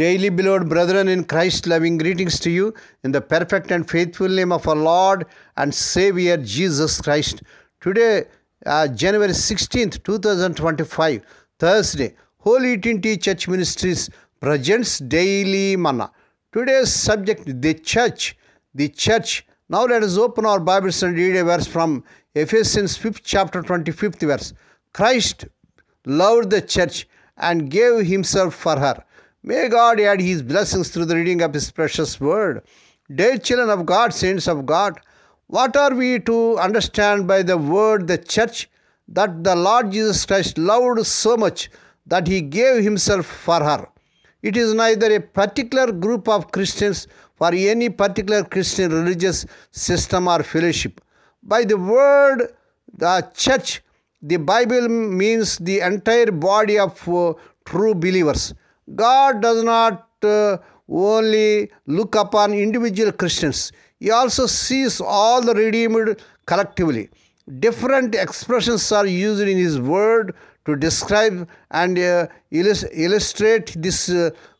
Daily beloved brethren in Christ, loving greetings to you in the perfect and faithful name of our Lord and Savior Jesus Christ. Today, January 16th, 2025, Thursday, Holy Trinity Church Ministries presents Daily Manna. Today's subject, the church. The church. Now let us open our Bibles and read a verse from Ephesians 5th chapter 25th verse. Christ loved the church and gave himself for her. May God add his blessings through the reading of his precious word. Dear children of God, saints of God, what are we to understand by the word the church? That the Lord Jesus Christ loved so much that he gave himself for her. It is neither a particular group of Christians for any particular Christian religious system or fellowship. By the word the church, the Bible means the entire body of true believers. God does not only look upon individual Christians. He also sees all the redeemed collectively. Different expressions are used in his word to describe and illustrate this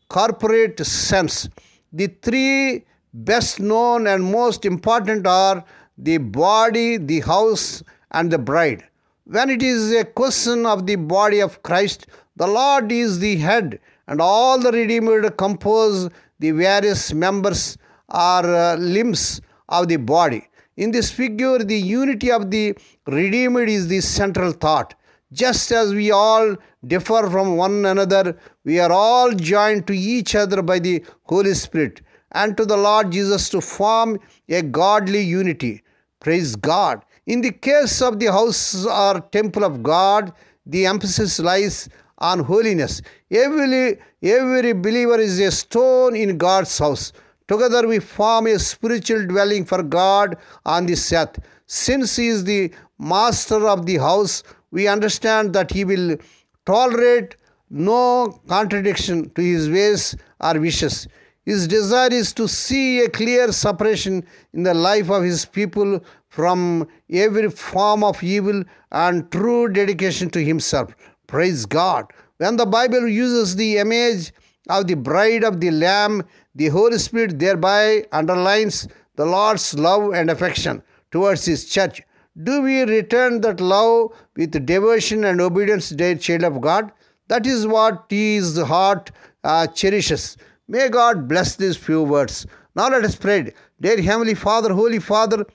corporate sense. The three best known and most important are the body, the house, and the bride. When it is a question of the body of Christ, the Lord is the head, and all the redeemed compose the various members or limbs of the body. In this figure, the unity of the redeemed is the central thought. Just as we all differ from one another, we are all joined to each other by the Holy Spirit and to the Lord Jesus to form a godly unity. Praise God. In the case of the house or temple of God, the emphasis lies on holiness. Every believer is a stone in God's house. Together we form a spiritual dwelling for God on this earth. Since he is the master of the house, we understand that he will tolerate no contradiction to his ways or wishes. His desire is to see a clear separation in the life of his people from every form of evil and true dedication to himself. Praise God. When the Bible uses the image of the bride of the Lamb, the Holy Spirit thereby underlines the Lord's love and affection towards his church. Do we return that love with devotion and obedience, dear child of God? That is what his heart cherishes. May God bless these few words. Now let us pray. Dear Heavenly Father, Holy Father,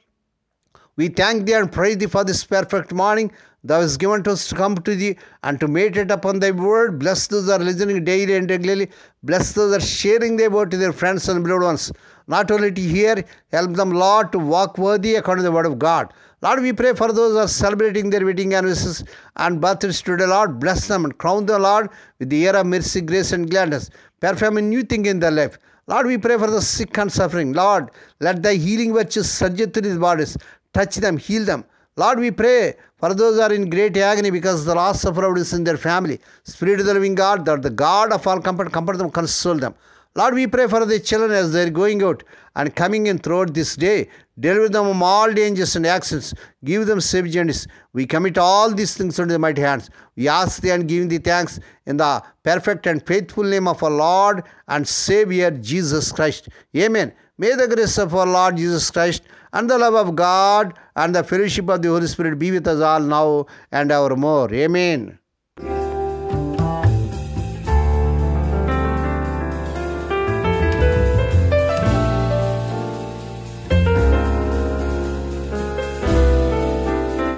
we thank thee and praise thee for this perfect morning thou hast given to us to come to thee and to meditate upon thy word. Bless those who are listening daily and regularly. Bless those who are sharing their word to their friends and beloved ones. Not only to hear, help them, Lord, to walk worthy according to the word of God. Lord, we pray for those who are celebrating their wedding anniversaries and birthdays today. Lord, bless them and crown them, Lord, with the year of mercy, grace, and gladness. Perform a new thing in their life. Lord, we pray for the sick and suffering. Lord, let thy healing virtues surge through these bodies. Touch them, heal them. Lord, we pray for those who are in great agony because the loss of loved ones in their family. Spirit of the living God, that the God of all comfort them, console them. Lord, we pray for the children as they are going out and coming in throughout this day. Deliver them from all dangers and accidents. Give them safe journeys. We commit all these things into the mighty hands. We ask thee and give thee thanks in the perfect and faithful name of our Lord and Savior Jesus Christ. Amen. May the grace of our Lord Jesus Christ and the love of God and the fellowship of the Holy Spirit be with us all now and evermore. Amen.